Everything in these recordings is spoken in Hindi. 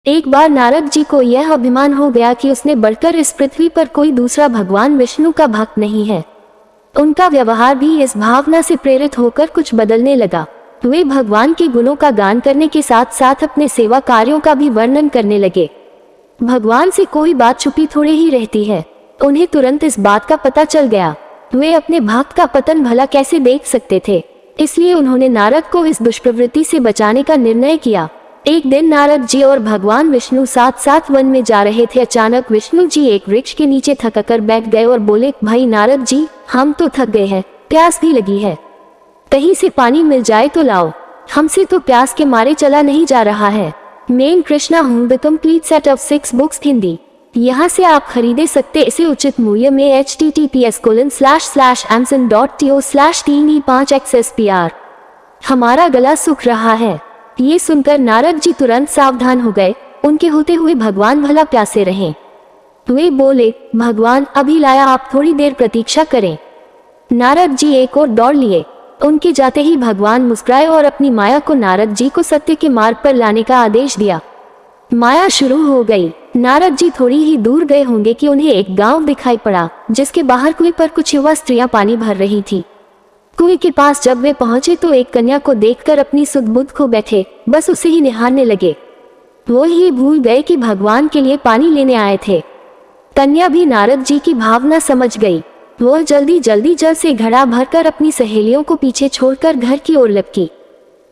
एक बार नारद जी को यह अभिमान हो गया कि उसने बढ़कर इस पृथ्वी पर कोई दूसरा भगवान विष्णु का भक्त नहीं है। उनका व्यवहार भी इस भावना से प्रेरित होकर कुछ बदलने लगा। वे भगवान के गुणों का गान करने के साथ साथ अपने सेवा कार्यों का भी वर्णन करने लगे। भगवान से कोई बात छुपी थोड़ी ही रहती है। उन्हें तुरंत इस बात का पता चल गया। वे अपने भक्त का पतन भला कैसे देख सकते थे, इसलिए उन्होंने नारद को इस दुष्प्रवृत्ति से बचाने का निर्णय किया। एक दिन नारद जी और भगवान विष्णु साथ साथ वन में जा रहे थे। अचानक विष्णु जी एक वृक्ष के नीचे थककर बैठ गए और बोले, भाई नारद जी, हम तो थक गए हैं, प्यास भी लगी है, कहीं से पानी मिल जाए तो लाओ, हमसे तो प्यास के मारे चला नहीं जा रहा है। मैं कृष्णा हूँ, the complete set of 6 books Hindi. यहाँ से आप खरीदे सकते इसे उचित मूल्य में https://amazon.to/3e5xspr। हमारा गला सूख रहा है। ये सुनकर नारद जी तुरंत सावधान हो गए। उनके होते हुए भगवान भला प्यासे रहे। वे बोले, भगवान अभी लाया, आप थोड़ी देर प्रतीक्षा करें। नारद जी एक और दौड़ लिए। उनके जाते ही भगवान मुस्कुराए और अपनी माया को नारद जी को सत्य के मार्ग पर लाने का आदेश दिया। माया शुरू हो गई। नारद जी थोड़ी ही दूर गए होंगे कि उन्हें एक गांव दिखाई पड़ा, जिसके बाहर कुएं पर कुछ युवा स्त्रियां पानी भर रही थी। कुएं के पास जब वे पहुंचे तो एक कन्या को देखकर अपनी सुध बुध खो बैठे, बस उसे ही निहारने लगे। वो ही भूल गए कि भगवान के लिए पानी लेने आए थे। कन्या भी नारद जी की भावना समझ गई। वो जल्दी जल्दी जल से घड़ा भरकर अपनी सहेलियों को पीछे छोड़कर घर की ओर लपकी।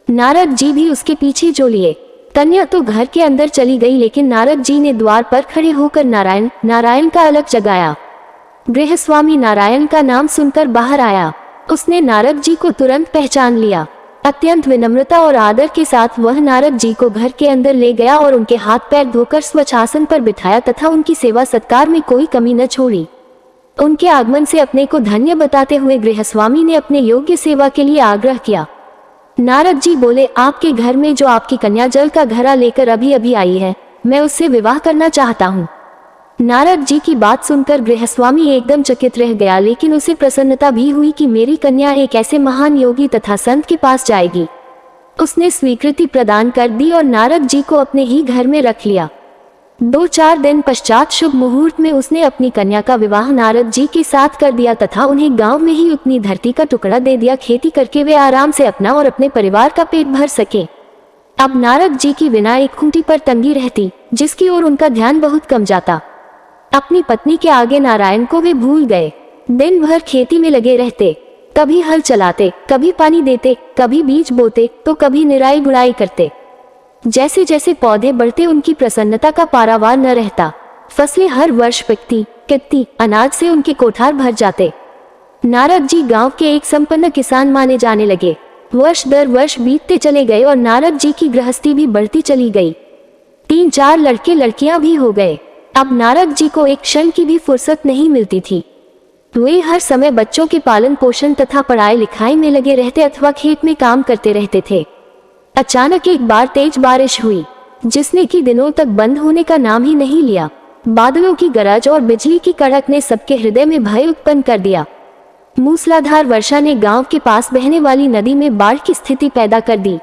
नारद जी भी उसके पीछे जो लिए। कन्या तो घर के अंदर चली गई, लेकिन नारद जी ने द्वार पर खड़े होकर नारायण नारायण का अलग जगाया। गृहस्वामी नारायण का नाम सुनकर बाहर आया। उसने नारद जी को तुरंत पहचान लिया। अत्यंत विनम्रता और आदर के साथ वह नारद जी को घर के अंदर ले गया और उनके हाथ पैर धोकर स्वच्छ आसन पर बिठाया तथा उनकी सेवा सत्कार में कोई कमी न छोड़ी। उनके आगमन से अपने को धन्य बताते हुए गृहस्वामी ने अपने योग्य सेवा के लिए आग्रह किया। नारद जी बोले, आपके घर में जो आपकी कन्या जल का घड़ा लेकर अभी अभी आई है, मैं उससे विवाह करना चाहता हूँ। नारद जी की बात सुनकर गृहस्वामी एकदम चकित रह गया, लेकिन उसे प्रसन्नता भी हुई कि मेरी कन्या एक ऐसे महान योगी तथा संत के पास जाएगी। उसने स्वीकृति प्रदान कर दी और नारद जी को अपने ही घर में रख लिया। 2-4 दिन पश्चात शुभ मुहूर्त में उसने अपनी कन्या का विवाह नारद जी के साथ कर दिया तथा उन्हें गांव में ही उतनी धरती का टुकड़ा दे दिया, खेती करके वे आराम से अपना और अपने परिवार का पेट भर सके। अब नारद जी की बिना एक खूंटी पर तंगी रहती, जिसकी ओर उनका ध्यान बहुत कम जाता। अपनी पत्नी के आगे नारायण को वे भूल गए। दिन भर खेती में लगे रहते, कभी हल चलाते, कभी पानी देते, कभी बीज बोते तो कभी निराई गुड़ाई करते। जैसे जैसे पौधे बढ़ते उनकी प्रसन्नता का पारावार न रहता। फसलें हर वर्ष पिकती, अनाज से उनके कोठार भर जाते। नारद जी गांव के एक संपन्न किसान माने जाने लगे। वर्ष दर वर्ष बीतते चले गए और नारद जी की गृहस्थी भी बढ़ती चली गई। 3-4 लड़के लड़कियां भी हो गए। अब नारद जी को एक क्षण की भी फुर्सत नहीं मिलती थी। वे हर समय बच्चों के पालन पोषण तथा पढ़ाई लिखाई में लगे रहते अथवा खेत में काम करते रहते थे। अचानक एक बार तेज बारिश हुई, जिसने कि दिनों तक बंद होने का नाम ही नहीं लिया। बादलों की गरज और बिजली की कड़क ने सबके हृदय में भय उत्पन्न कर दिया। मूसलाधार वर्षा ने गांव के पास बहने वाली नदी में बाढ़ की स्थिति पैदा कर दी।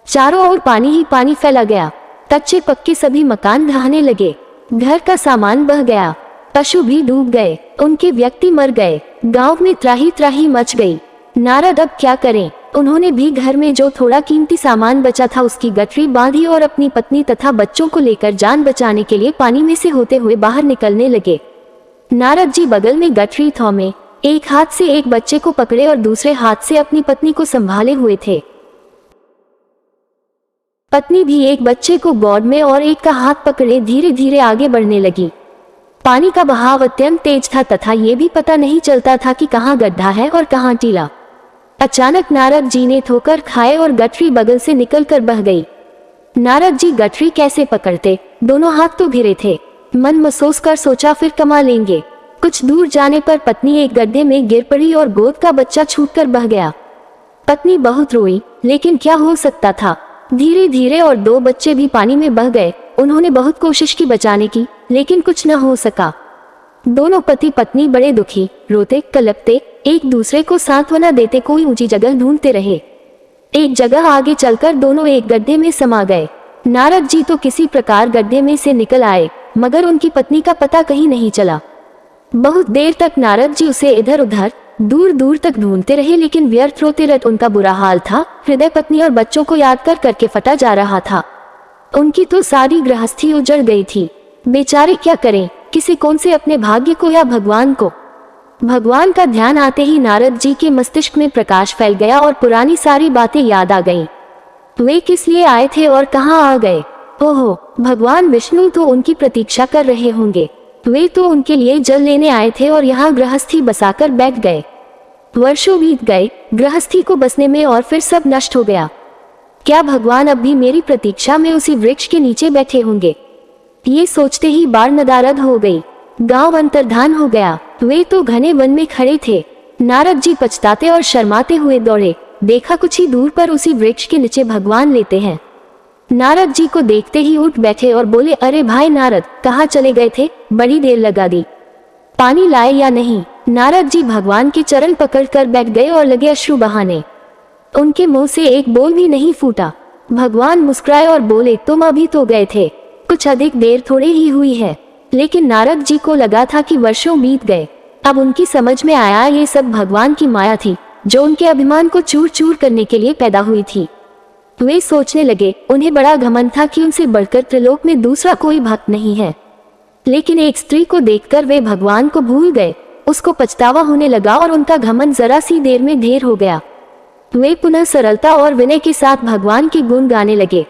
चारों ओर पानी ही पानी फैला गया। कच्चे पक्के सभी मकान ढहने लगे। घर का सामान बह गया। पशु भी डूब गए। उनके व्यक्ति मर गए। गांव में त्राही त्राही मच गई। नारद अब क्या करें? उन्होंने भी घर में जो थोड़ा कीमती सामान बचा था उसकी गठरी बांधी और अपनी पत्नी तथा बच्चों को लेकर जान बचाने के लिए पानी में से होते हुए बाहर निकलने लगे। नारद जी बगल में गठरी थौमे, एक हाथ से एक बच्चे को पकड़े और दूसरे हाथ से अपनी पत्नी को संभाले हुए थे। पत्नी भी एक बच्चे को गोद में और एक का हाथ पकड़े धीरे धीरे आगे बढ़ने लगी। पानी का बहाव अत्यंत तेज था तथा ये भी पता नहीं चलता था कि कहाँ गड्ढा है और कहाँ टीला। अचानक नारद जी ने ठोकर खाए और गठरी बगल से निकलकर बह गई। नारद जी गठरी कैसे पकड़ते? दोनों हाथ तो भिरे थे। मन महसूस कर सोचा फिर कमा लेंगे। कुछ दूर जाने पर पत्नी एक गड्ढे में गिर पड़ी और गोद का बच्चा छूटकर बह गया। पत्नी बहुत रोई, लेकिन क्या हो सकता था। धीरे धीरे और 2 बच्चे भी पानी में बह गए। उन्होंने बहुत कोशिश की बचाने की, लेकिन कुछ न हो सका। दोनों पति पत्नी बड़े दुखी, रोते कलपते, एक दूसरे को सांत्वना देते कोई ऊंची जगह ढूंढते रहे। एक जगह आगे चलकर दोनों एक गड्ढे में समा गए। नारद जी तो किसी प्रकार गड्ढे में से निकल आए, मगर उनकी पत्नी का पता कहीं नहीं चला। बहुत देर तक नारद जी उसे इधर उधर दूर दूर तक ढूंढते रहे, लेकिन व्यर्थ रोते रहे। उनका बुरा हाल था, हृदय पत्नी और बच्चों को याद कर करके फटा जा रहा था। उनकी तो सारी गृहस्थी उजड़ गई थी। बेचारे क्या करें, किसी कौन से अपने भाग्य को या भगवान को। भगवान का ध्यान आते ही नारद जी के मस्तिष्क में प्रकाश फैल गया और पुरानी सारी बातें याद आ गईं। वे किस लिए आए थे और कहाँ आ गए? ओहो, भगवान विष्णु तो उनकी प्रतीक्षा कर रहे होंगे। वे तो उनके लिए जल लेने आए थे और यहाँ गृहस्थी बसाकर बैठ गए। वर्षों बीत गए गृहस्थी को बसने में और फिर सब नष्ट हो गया। क्या भगवान अब भी मेरी प्रतीक्षा में उसी वृक्ष के नीचे बैठे होंगे? ये सोचते ही बाढ़ नदारद हो गई। गांव अंतर्धान हो गया। वे तो घने वन में खड़े थे। नारद जी पछताते और शर्माते हुए दौड़े। देखा कुछ ही दूर पर उसी वृक्ष के नीचे भगवान लेते हैं। नारद जी को देखते ही उठ बैठे और बोले, अरे भाई नारद, कहाँ चले गए थे? बड़ी देर लगा दी, पानी लाए या नहीं? नारद जी भगवान के चरण पकड़कर बैठ गए और लगे अश्रु बहाने। उनके मुंह से एक बोल भी नहीं फूटा। भगवान मुस्कुराए और बोले, तुम अभी तो गए थे, कुछ अधिक देर थोड़ी ही हुई है। लेकिन नारद जी को लगा था कि वर्षों बीत गए। अब उनकी समझ में आया ये सब भगवान की माया थी, जो उनके अभिमान को चूर चूर करने के लिए पैदा हुई थी। वे सोचने लगे, उन्हें बड़ा घमंड था कि उनसे बढ़कर त्रिलोक में दूसरा कोई भक्त नहीं है। लेकिन एक स्त्री को देखकर वे भगवान को भूल गए। उसको पछतावा होने लगा और उनका घमंड जरा सी देर में ढेर हो गया। वे पुनः सरलता और विनय के साथ भगवान के गुण गाने लगे।